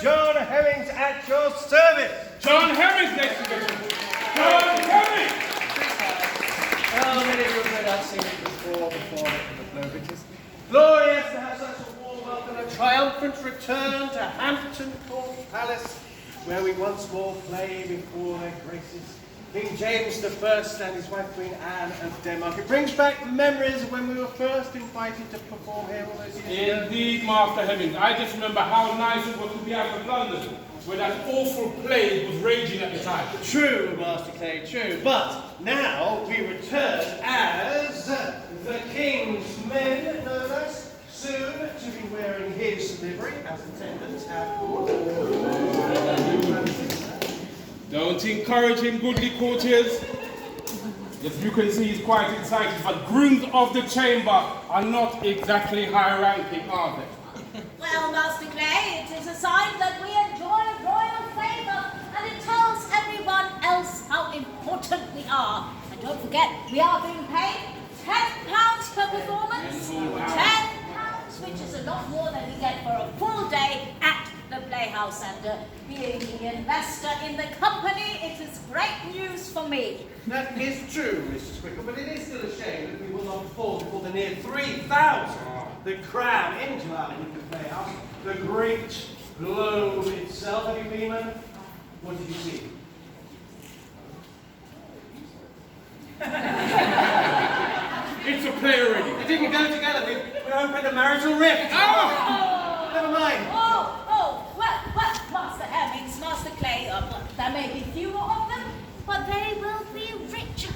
John Hemmings at your service. John Hemmings, ladies and gentlemen. John Hemmings! Well, many of you have heard us sing it before the flow bitches. Glorious to have such a warm welcome, a triumphant return to Hampton Court Palace, where we once more play before their graces King James I and his wife Queen Anne of Denmark. It brings back memories of when we were first invited to perform here all those years ago. Indeed, Master Hemmings. I just remember how nice it was to be out of London, where that awful plague was raging at the time. True, Master Clay, true. But now we return as the King's men, no less, soon to be wearing his livery as attendants at court. Don't encourage him, goodly courtiers. As you can see, he's quite excited, but grooms of the chamber are not exactly high-ranking, are they? Well, Master Clay, it is a sign that we enjoy royal favour, and it tells everyone else how important we are. And don't forget, we are being paid £10 per performance. £10, which is a lot more than we get for a full day at the Playhouse. And being the investor in the company, it is great news for me. That is true, Mrs. Quickle, but it is still a shame that we will not afford to put the near 3,000 the crown into our little Playhouse. The great globe itself. Have you been, man? What did you see? It's a play already. It didn't go together. We opened a marital rift. Oh! Never mind. Well, Master Hemmings, Master Clay, there may be fewer of them, but they will be richer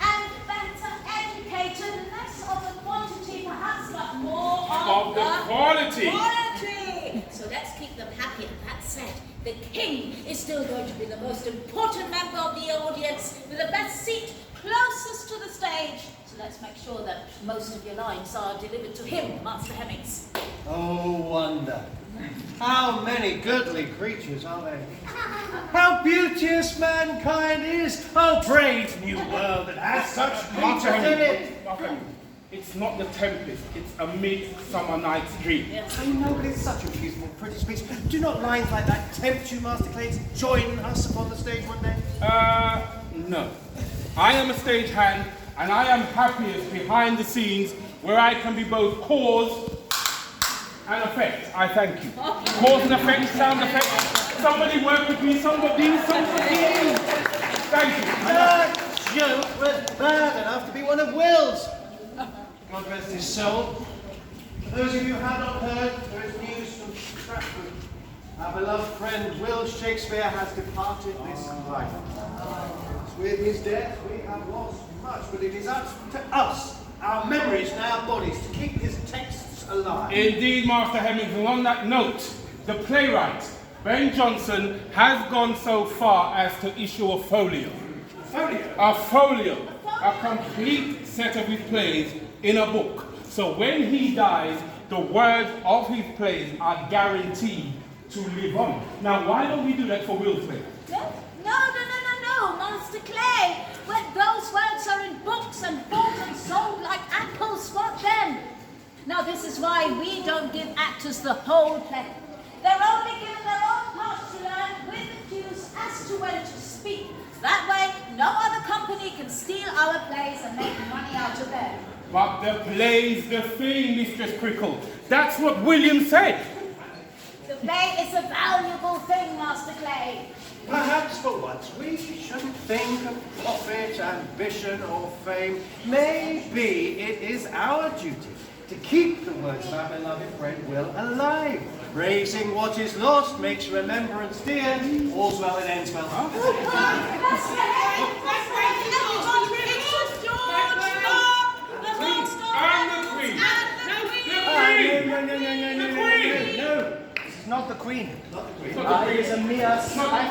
and better educated, less of the quantity perhaps, but more of the quality. So let's keep them happy. And that said, the King is still going to be the most important member of the audience with the best seat closest to the stage. So let's make sure that most of your lines are delivered to him, Master Hemmings. Oh, wonder. How many goodly creatures are they? How beauteous mankind is! Oh, brave new world that has such creatures in it! It's not the Tempest, it's a midsummer night's dream. Yes. I know, but it's such a beautiful, pretty speech. Do not lines like that tempt you, Master Clay, to join us upon the stage one day? No. I am a stagehand, and I am happiest behind the scenes where I can be both cause and effect. I thank you. Cause and effect, sound effect. Somebody work with me, somebody. Thank you. That joke was bad enough to be one of Will's. God rest his soul. For those of you who have not heard, there is news from Stratford. Our beloved friend Will Shakespeare has departed this life. With his death, we have lost much, but it is up to us, our memories and our bodies, to keep his texts alive. Indeed, Master Hemmings, and on that note, the playwright, Ben Jonson, has gone so far as to issue a folio. A folio. A complete set of his plays in a book. So when he dies, the words of his plays are guaranteed to live on. Now, why don't we do that for Will's play? No, Master Clay. When those words are in books and bought and sold like apples, what then? Now, this is why we don't give actors the whole play. They're only given their own parts to learn with the cues as to when to speak. That way, no other company can steal our plays and make money out of them. But the play's the thing, Mistress Crickle. That's what William said. The play is a valuable thing, Master Clay. Perhaps for once we shouldn't think of profit, ambition, or fame. Maybe it is our duty to keep the words of our beloved friend Will alive. Praising what is lost makes remembrance dear. All's well that ends well. No. This is not the Queen. It is a mere spangler.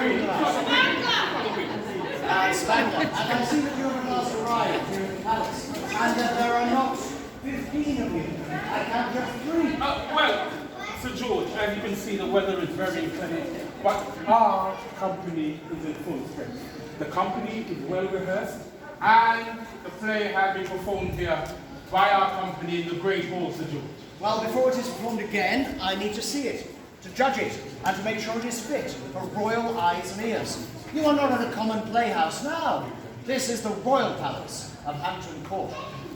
And I see that you have at last arrived here at the palace, and that there are not 15 of you. I count just 3. Well, Sir George, as you can see, the weather is very inclement, but our company is in full strength. The company is well rehearsed, and the play has been performed here by our company in the Great Hall, Sir George. Well, before it is performed again, I need to see it, to judge it, and to make sure it is fit for royal eyes and ears. You are not at a common playhouse now. This is the royal palace of Hampton Court.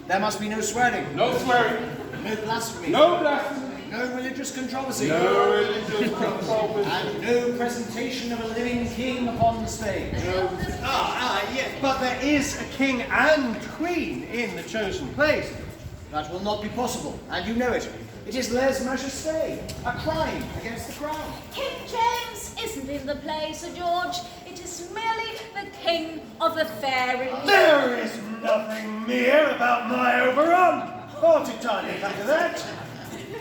There must be no swearing. No swearing. No blasphemy. No blasphemy. No religious controversy. No religious controversy. And no presentation of a living king upon the stage. Yes, but there is a king and queen in the chosen place. That will not be possible, and you know it. It is lèse-majesté, a crime against the crown. King James isn't in the play, Sir George. It is merely the king of the fairies. There is nothing mere about my overrun. Ought it time to come to that?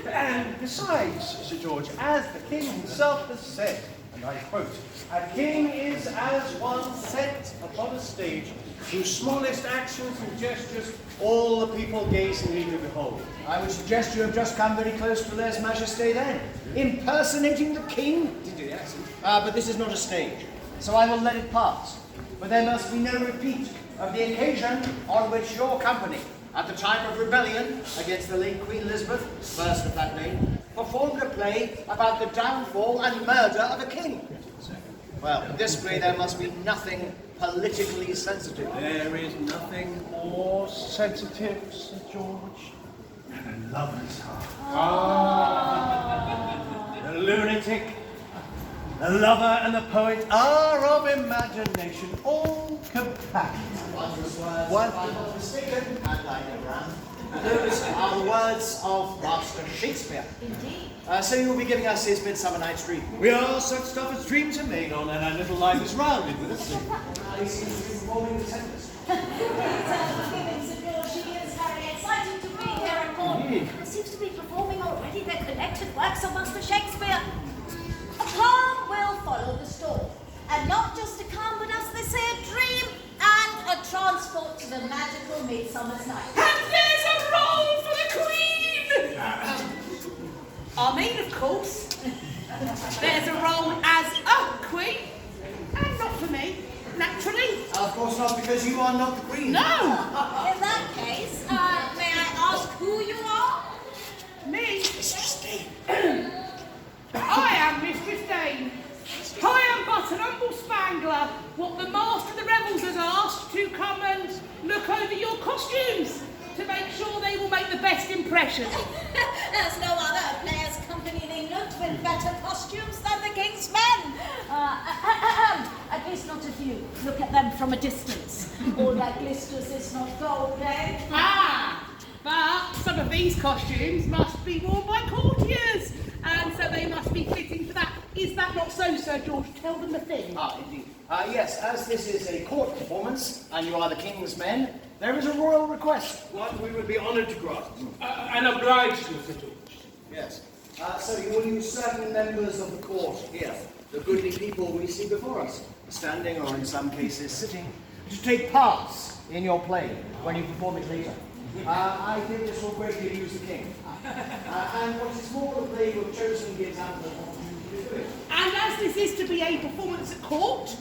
And besides, Sir George, as the king himself has said, and I quote, "A king is as one set upon a stage, whose smallest actions and gestures all the people gazingly do behold." I would suggest you have just come very close to lèse-majesté then. Impersonating the king? Yes. But this is not a stage, so I will let it pass. But there must be no repeat of the occasion on which your company, at the time of rebellion against the late Queen Elizabeth, first of that name, performed a play about the downfall and murder of a king. Well, in this play there must be nothing politically sensitive. There is nothing more sensitive, Sir George, than a lover's heart. The lunatic, the lover and the poet are of imagination all compact. Wondrous words, What? if I'm not mistaken, and I never am. Those are the words of Master Shakespeare. Indeed. So you will be giving us his Midsummer Night's Dream. We are such stuff as dreams are made on, and our little life is rounded with a sleep. He seems to be performing the Tempest. Forgiving Sir George, she is very excited to be here at court. Indeed. And seems to be performing already their collected works of Master Shakespeare. A calm will follow the storm. And not just a calm, but as they say, a dream and a transport to the magical Midsummer's Night. And there's a role for the Queen! I mean, of course, there's a role as a Queen, and not for me, naturally. Of course not, because you are not the Queen. No! In that case, may I ask who you are? Me? Mistress Dane. I am Mistress Dane. I am but an humble spangler, what the Master of the Revels has asked to come and look over your costumes to make sure they will make the best impression. There's no other players' company in England with better costumes than the King's men. At least not if you look at them from a distance. All that glisters is not gold, eh? But some of these costumes must be worn by courtiers, and so they must be fitting for that. Is that not so, Sir George? Tell them the thing. Indeed. Yes, as this is a court performance, and you are the King's men, there is a royal request. What we would be honoured to grant. And obliged to, Sir George. Yes. So you will use certain members of the court here, the goodly people we see before us, standing or in some cases sitting, to take parts in your play when you perform it later. I think this will greatly amuse the King. And what is more, the play you have chosen gives ample opportunity to do it. And as this is to be a performance at court,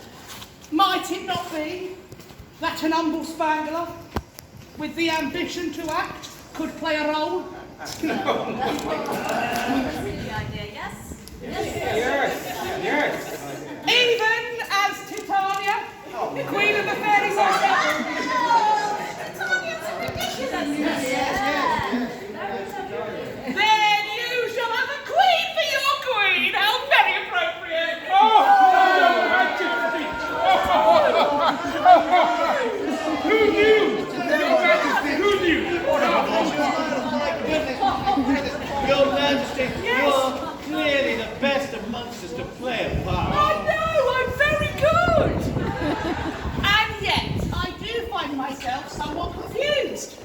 might it not be that an humble spangler with the ambition to act could play a role? That's the idea, yes? Yes. Even as Titania, Queen of the Fairies. Then you shall have a queen for your queen. How very appropriate. Oh, Majesty! Who knew? Your Majesty, who knew? Your Majesty, you are clearly the best amongst us to play a part. I know, I'm very good. And yet, I do find myself somewhat confused.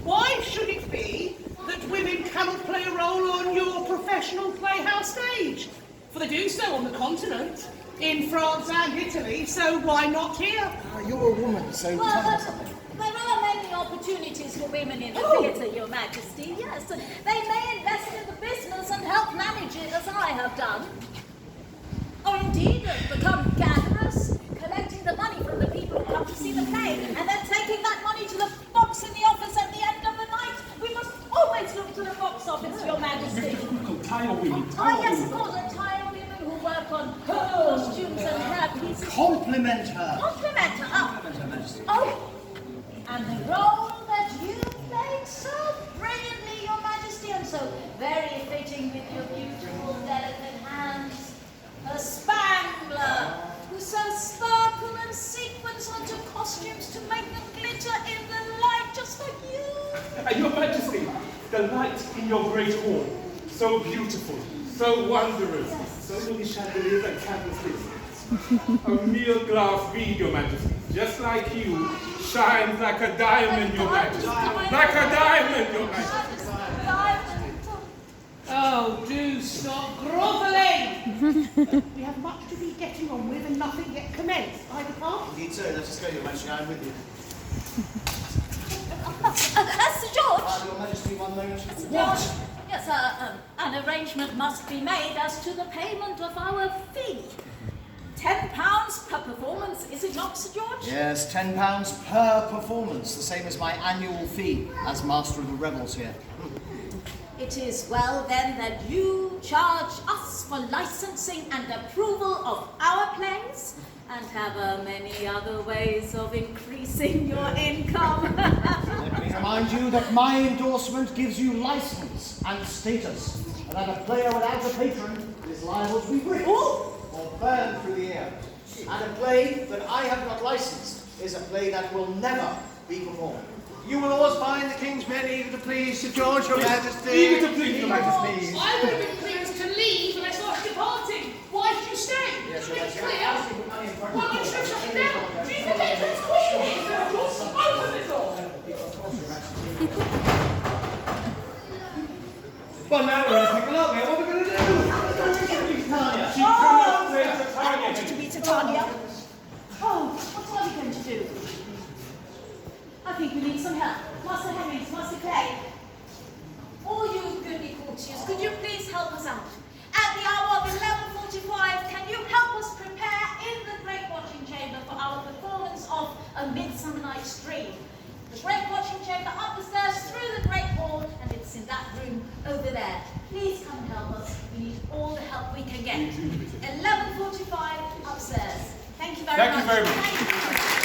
Why should it be that women cannot play a role on your professional playhouse stage? For they do so on the continent, in France and Italy, so why not here? You're a woman, so tell Well, me something. there are many opportunities for women in the theatre, Your Majesty, yes. They may invest in the business and help manage it as I have done. Or indeed become gatherers, collecting the money from the people who come to see the play, and then taking that money to the box in the office at the end of the night. We must always look to the box office, Your Majesty. tire women. Oh, yes, of course, entire women who work on costumes and hair pieces. Compliment her. Compliment her. Compliment her Majesty. Oh, and the role that you played so brilliantly, Your Majesty, and so very fitting with your beautiful, delicate hands. A spangler who sews sparkle and sequins onto costumes to make them glitter in the light, just like you. Your Majesty, the light in your great hall, so beautiful, so wondrous, so many chandeliers and candlesticks. A mere glass bead, Your Majesty, just like you, shines like a diamond, Your Majesty. Like a diamond, Your Majesty. Oh, do stop grovelling! We have much to be getting on with and nothing yet commenced. Either part? Indeed, sir. Let us go, Your Majesty. I am with you. Sir George. Your Majesty, one moment. Sir George. Yes, an arrangement must be made as to the payment of our fee. £10 per performance, is it not, Sir George? Yes, £10 per performance, the same as my annual fee as Master of the Revels here. It is well then that you charge us for licensing and approval of our plays and have many other ways of increasing your income. Let me remind you that my endorsement gives you license and status, and that a player without a patron is liable to be ripped or burned through the air. And a play that I have not licensed is a play that will never be performed. You will always find the King's men eager to please Sir George, Your Majesty. Eager to please, Your Majesty. I would have been pleased to leave when I started departing. Why did you stay? Yes, To Your make Majesty. clear. Why don't you shut it down? Do you forget who's queen here? Open the door. Well, now we're in a pickle, aren't we? What are we going to do? She cannot play Titania. To be Titania. Oh, what are we going to do? I think we need some help. Master Henry, Master Clay. All you goody courtiers, could you please help us out? At the hour of 11:45, can you help us prepare in the Great Watching Chamber for our performance of A Midsummer Night's Dream? The Great Watching Chamber up the stairs through the Great Hall, and it's in that room over there. Please come and help us. We need all the help we can get. 11:45 upstairs. Thank you very much. Thank you very much.